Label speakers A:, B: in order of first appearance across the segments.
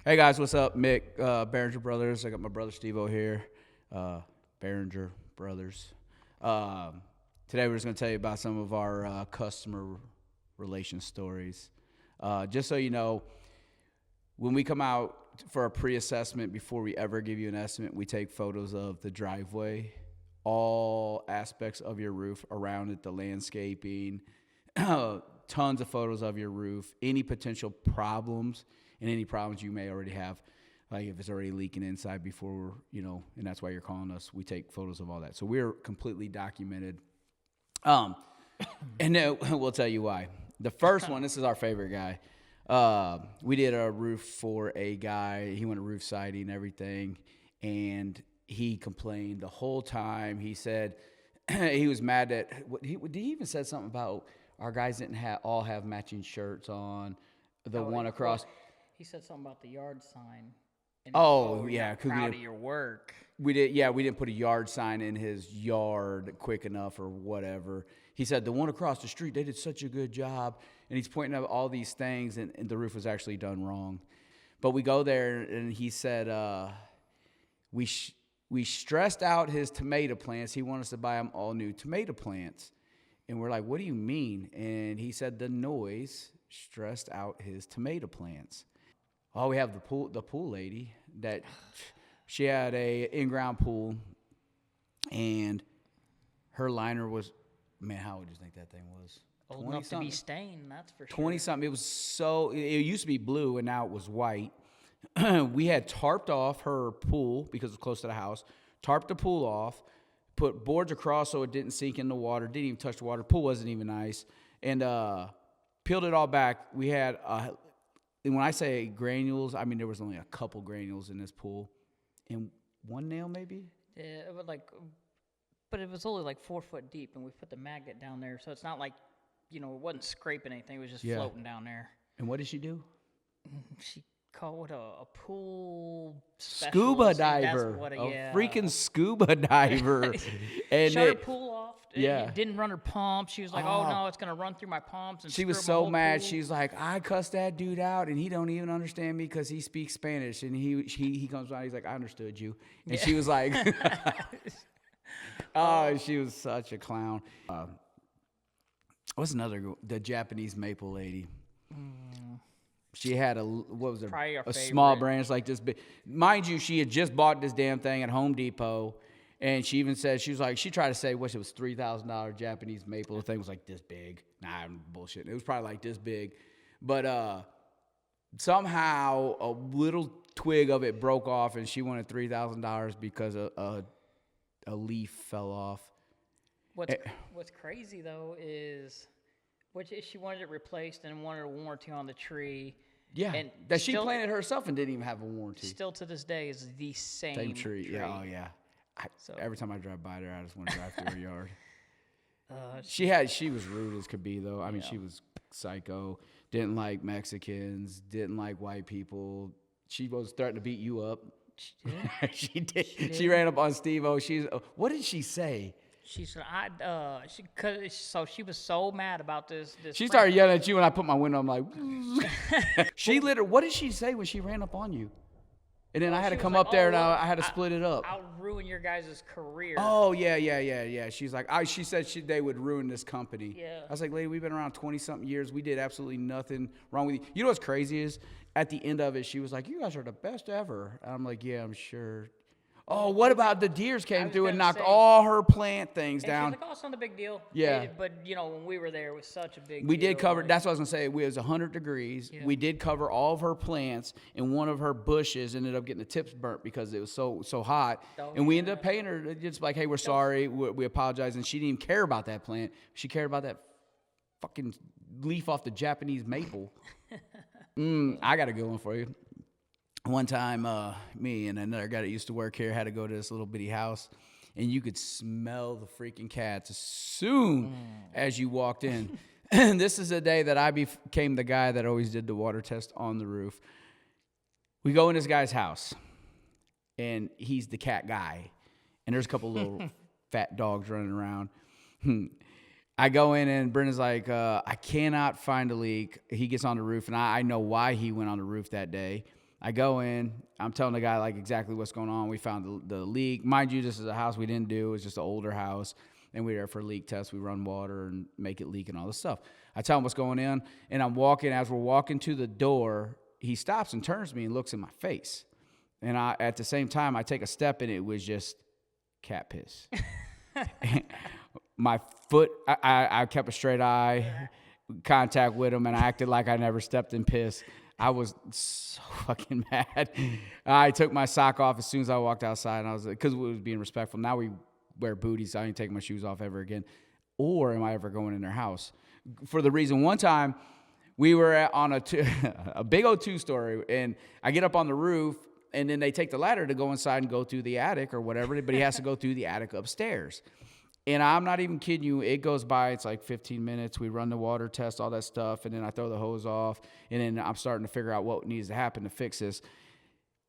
A: Hey guys, what's up? Mick, Barringer Brothers. I got my brother Steve-O here. Barringer Brothers. Today we're just going to tell you about some of our customer relation stories. Just so you know, when we come out for a pre-assessment, before we ever give you an estimate, we take photos of the driveway, all aspects of your roof around it, the landscaping, tons of photos of your roof, any potential problems, and any problems you may already have, like if it's already leaking inside before, and that's why you're calling us. We take photos of all that. So we're completely documented. And then we'll tell you why. The first one, this is our favorite guy. We did a roof for a guy. He went to roof siding and everything, and he complained the whole time. He said he was mad that he even said something about our guys didn't all have matching shirts on. The one across.
B: He said something about the yard sign.
A: Yeah,
B: proud of your work.
A: We didn't put a yard sign in his yard quick enough or whatever. He said the one across the street, they did such a good job, and he's pointing out all these things, and the roof was actually done wrong. But we go there, and he said we stressed out his tomato plants. He wanted us to buy him all new tomato plants, and we're like, what do you mean? And he said the noise stressed out his tomato plants. Oh, we have the pool lady that she had a in-ground pool, and her liner was, man, how would you think that thing was?
B: Old enough to be stained, that's for sure.
A: 20-something. It used to be blue, and now it was white. We had tarped off her pool because it's close to the house, tarped the pool off, put boards across so it didn't sink in the water, didn't even touch the water. Pool wasn't even nice, and peeled it all back. We had and when I say granules, I mean there was only a couple granules in this pool, and one nail maybe.
B: Yeah, it was but it was only like 4 foot deep, and we put the magnet down there, so it's not like, it wasn't scraping anything. It was just floating down there.
A: And what did she do?
B: She called a pool
A: scuba diver, freaking scuba diver, and
B: shut her pool off.
A: Yeah,
B: it didn't run her pump. She was like, "Oh no, it's gonna run through my pumps." And
A: she was so mad. She's like, "I cussed that dude out, and he don't even understand me because he speaks Spanish." And he comes by, he's like, "I understood you," and she was like, "Oh, she was such a clown." What's another? The Japanese maple lady. She had a small branch like this big. Mind you, she had just bought this damn thing at Home Depot, and she even said, she tried to say, it was $3,000 Japanese maple. The thing was like this big. Nah, I'm bullshitting. It was probably like this big. But somehow a little twig of it broke off, and she wanted $3,000 because a leaf fell off.
B: What's crazy, though, is she wanted it replaced and wanted a warranty on the tree.
A: Yeah,
B: and
A: that she planted herself and didn't even have a warranty.
B: Still to this day is the same
A: tree. Yeah, oh yeah. Every time I drive by there, I just want to drive through her yard. She was rude as could be, though. I mean, she was psycho. Didn't like Mexicans. Didn't like white people. She was threatening to beat you up. She did. She ran up on Steve-O. What did she say?
B: She said, she was so mad about this.
A: She started yelling at you, and I put my window. I'm like, what did she say when she ran up on you? And then I had to come up there, and I had to split it up.
B: I'll ruin your guys' career.
A: Oh, yeah. She's like, she said they would ruin this company.
B: Yeah.
A: I was like, lady, we've been around 20-something years. We did absolutely nothing wrong with you. You know what's crazy is, at the end of it, she was like, you guys are the best ever. And I'm like, yeah, I'm sure. Oh, what about the deers came through and knocked all her plant things down?
B: She was like, oh, it's not a big deal.
A: Yeah.
B: But, when we were there, it was such a big deal.
A: We did cover, that's what I was going to say. It was 100 degrees. Yeah. We did cover all of her plants, and one of her bushes ended up getting the tips burnt because it was so hot. And we ended up paying her just like, hey, we're sorry. We apologize. And she didn't even care about that plant. She cared about that fucking leaf off the Japanese maple. I got a good one for you. One time, me and another guy that used to work here had to go to this little bitty house, and you could smell the freaking cats as soon as you walked in. This is the day that I became the guy that always did the water test on the roof. We go in this guy's house, and he's the cat guy, and there's a couple little fat dogs running around. I go in, and Brendan's like, I cannot find a leak. He gets on the roof, and I know why he went on the roof that day. I go in. I'm telling the guy like exactly what's going on. We found the leak. Mind you, this is a house we didn't do. It's just an older house. And we're there for leak tests. We run water and make it leak and all this stuff. I tell him what's going in. And I'm walking. As we're walking to the door, he stops and turns to me and looks in my face. And at the same time, I take a step and it was just cat piss. My foot, I kept a straight eye contact with him, and I acted like I never stepped in piss. I was so fucking mad. I took my sock off as soon as I walked outside, and I was like, because we was being respectful. Now we wear booties. So I ain't taking my shoes off ever again. Or am I ever going in their house? For the reason, one time we were on a big old two-story, and I get up on the roof, and then they take the ladder to go inside and go through the attic or whatever, but he has to go through the attic upstairs. And I'm not even kidding you. It goes by, it's like 15 minutes. We run the water test, all that stuff, and then I throw the hose off, and then I'm starting to figure out what needs to happen to fix this.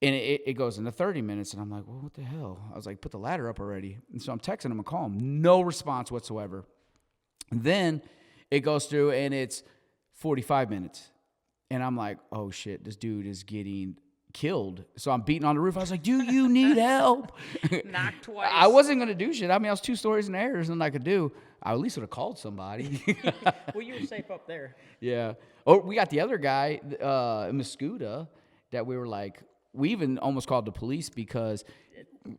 A: And it goes into 30 minutes, and I'm like, well, what the hell? I was like, put the ladder up already. And so I'm texting him and calling him. No response whatsoever. And then it goes through, and it's 45 minutes. And I'm like, oh, shit, this dude is getting killed. So I'm beating on the roof. I was like, do you need help?
B: Knocked twice.
A: I wasn't going to do shit. I mean, I was 2 stories in the air. There's nothing I could do. I at least would have called somebody.
B: Well, you were safe up there.
A: Yeah. Oh, we got the other guy, Muscuda, that we were like, we even almost called the police because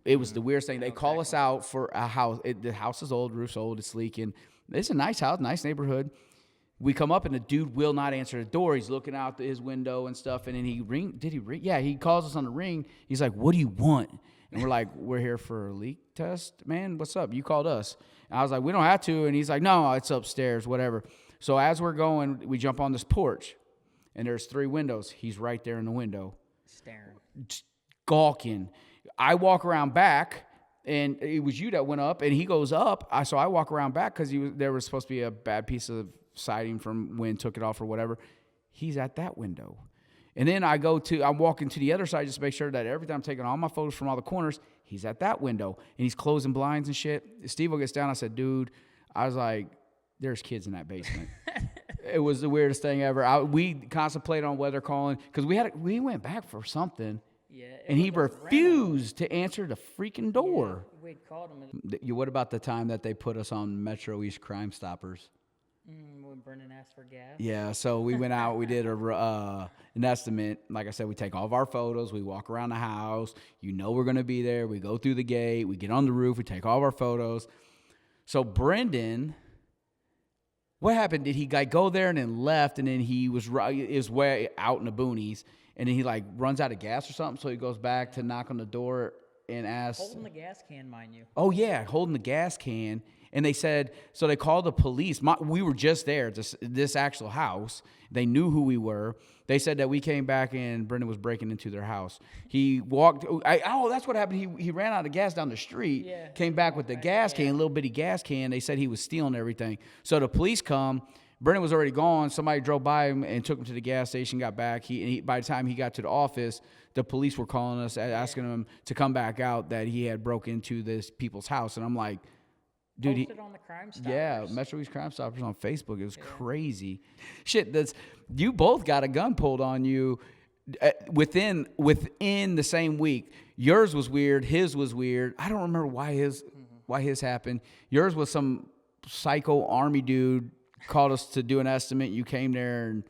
A: it was the weirdest thing. They call us out for a house. The house is old, roof's old, it's leaking. It's a nice house, nice neighborhood. We come up, and the dude will not answer the door. He's looking out his window and stuff, and then he ring. Did he ring? Yeah, he calls us on the ring. He's like, what do you want? And we're like, we're here for a leak test, man. What's up? You called us. And I was like, we don't have to. And he's like, no, it's upstairs, whatever. So as we're going, we jump on this porch, and there's 3 windows. He's right there in the window.
B: Staring.
A: Just gawking. I walk around back, and it was you that went up, and he goes up. So I walk around back because there was supposed to be a bad piece of siding from when took it off or whatever. He's at that window. And then I'm walking to the other side just to make sure that every time I'm taking all my photos from all the corners, he's at that window. And he's closing blinds and shit. Steve-O gets down. I said, dude, I was like, there's kids in that basement. It was the weirdest thing ever. We contemplated on whether calling, because we went back for something.
B: Yeah,
A: and he refused to answer the freaking door.
B: Yeah, we'd called him.
A: What about the time that they put us on Metro East Crime Stoppers?
B: When Brendan asked for gas.
A: Yeah, so we went out. We did an estimate. Like I said, we take all of our photos. We walk around the house. You know we're going to be there. We go through the gate. We get on the roof. We take all of our photos. So Brendan, what happened? Did he go there and then left, and then he was way out in the boonies, and then he like runs out of gas or something, so he goes back to knock on the door and ask.
B: Holding the gas can, mind you.
A: Oh, yeah, holding the gas can. And they said, so they called the police. We were just there, this actual house. They knew who we were. They said that we came back and Brendan was breaking into their house. He walked. That's what happened. He ran out of gas down the street, came back with the gas can, little bitty gas can. They said he was stealing everything. So the police come. Brendan was already gone. Somebody drove by him and took him to the gas station, got back. By the time he got to the office, the police were calling us, asking him to come back out, that he had broke into this people's house. And I'm like, dude,
B: posted on the Crime Stoppers.
A: Yeah, Metro East Crime Stoppers on Facebook. It was crazy. Shit, you both got a gun pulled on you within the same week. Yours was weird. His was weird. I don't remember why his happened. Yours was some psycho army dude called us to do an estimate. You came there, and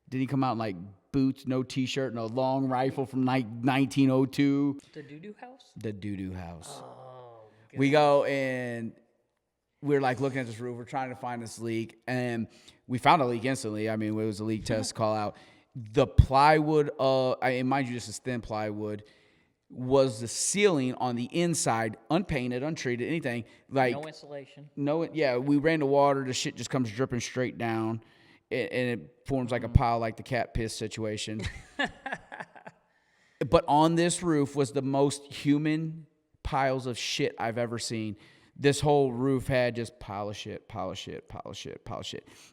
A: did he come out in like boots, no T-shirt, and a long rifle from 1902?
B: The doo-doo house?
A: The doo-doo house.
B: Oh, good.
A: We go, and we're like looking at this roof. We're trying to find this leak, and we found a leak instantly. I mean, it was a leak test call out. The plywood, and mind you, this is thin plywood, was the ceiling on the inside, unpainted, untreated, anything. Like
B: no insulation.
A: We ran the water. The shit just comes dripping straight down, and it forms like a pile, like the cat piss situation. But on this roof was the most human piles of shit I've ever seen. This whole roof had just pile of shit.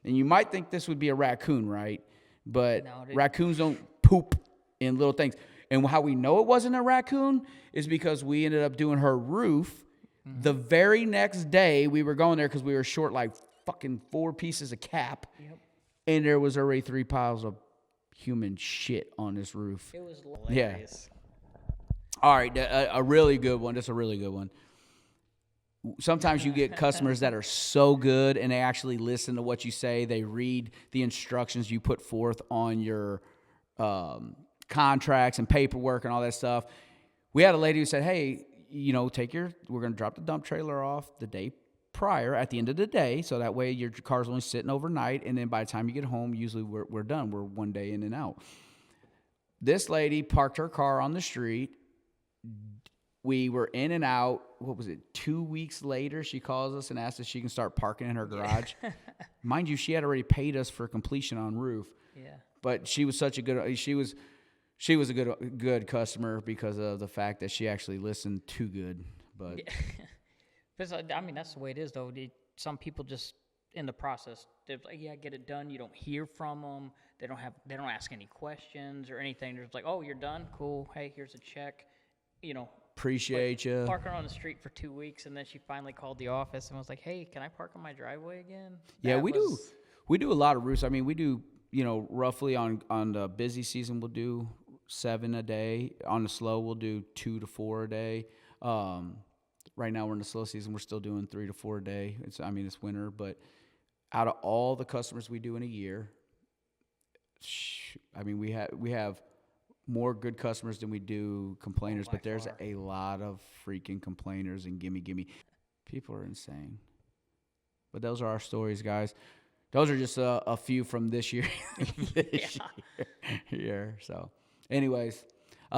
A: And you might think this would be a raccoon, right? But raccoons don't poop in little things. And how we know it wasn't a raccoon is because we ended up doing her roof. Mm-hmm. The very next day, we were going there because we were short like fucking 4 pieces of cap. Yep. And there was already 3 piles of human shit on this roof.
B: It was hilarious.
A: All right, a really good one. Just a really good one. Sometimes you get customers that are so good and they actually listen to what you say. They read the instructions you put forth on your contracts and paperwork and all that stuff. We had a lady who said, hey, we're going to drop the dump trailer off the day prior at the end of the day. So that way your car's only sitting overnight. And then by the time you get home, usually we're done. We're one day in and out. This lady parked her car on the street. We were in and out. What was it? 2 weeks later, she calls us and asks if she can start parking in her garage. Mind you, she had already paid us for completion on roof.
B: Yeah.
A: But she was such a good. She was a good customer because of the fact that she actually listened too good. But
B: I mean, that's the way it is, though. Some people just in the process, they're like, "Yeah, get it done." You don't hear from them. They don't ask any questions or anything. They're just like, "Oh, you're done. Cool. Hey, here's a check."
A: Appreciate you.
B: Parking on the street for 2 weeks, and then she finally called the office and was like, "Hey, can I park on my driveway again?"
A: Yeah, we do. We do a lot of roofs. I mean, we do. Roughly on the busy season, we'll do 7 a day. On the slow, we'll do 2 to 4 a day. Right now, we're in the slow season. We're still doing 3 to 4 a day. It's winter, but out of all the customers we do in a year, we have more good customers than we do complainers, but there's a lot of freaking complainers and gimme. People are insane. But those are our stories, guys. Those are just a few from this year. So, anyways, we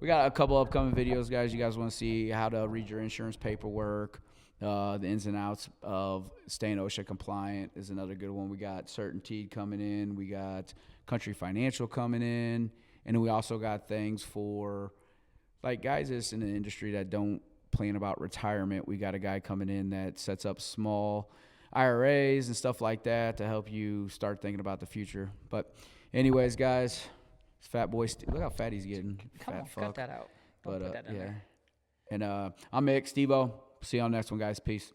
A: got a couple upcoming videos, guys. You guys want to see how to read your insurance paperwork, the ins and outs of staying OSHA compliant is another good one. We got Certainty coming in. We got Country Financial coming in. And then we also got things for, like, guys that's in the industry that don't plan about retirement. We got a guy coming in that sets up small IRAs and stuff like that to help you start thinking about the future. But anyways, guys, it's Fat Boy. Look how fat he's getting.
B: Come
A: fat
B: on,
A: fuck.
B: cut that out. Don't put that in there.
A: And I'm Mick, Steve-O. See you on the next one, guys. Peace.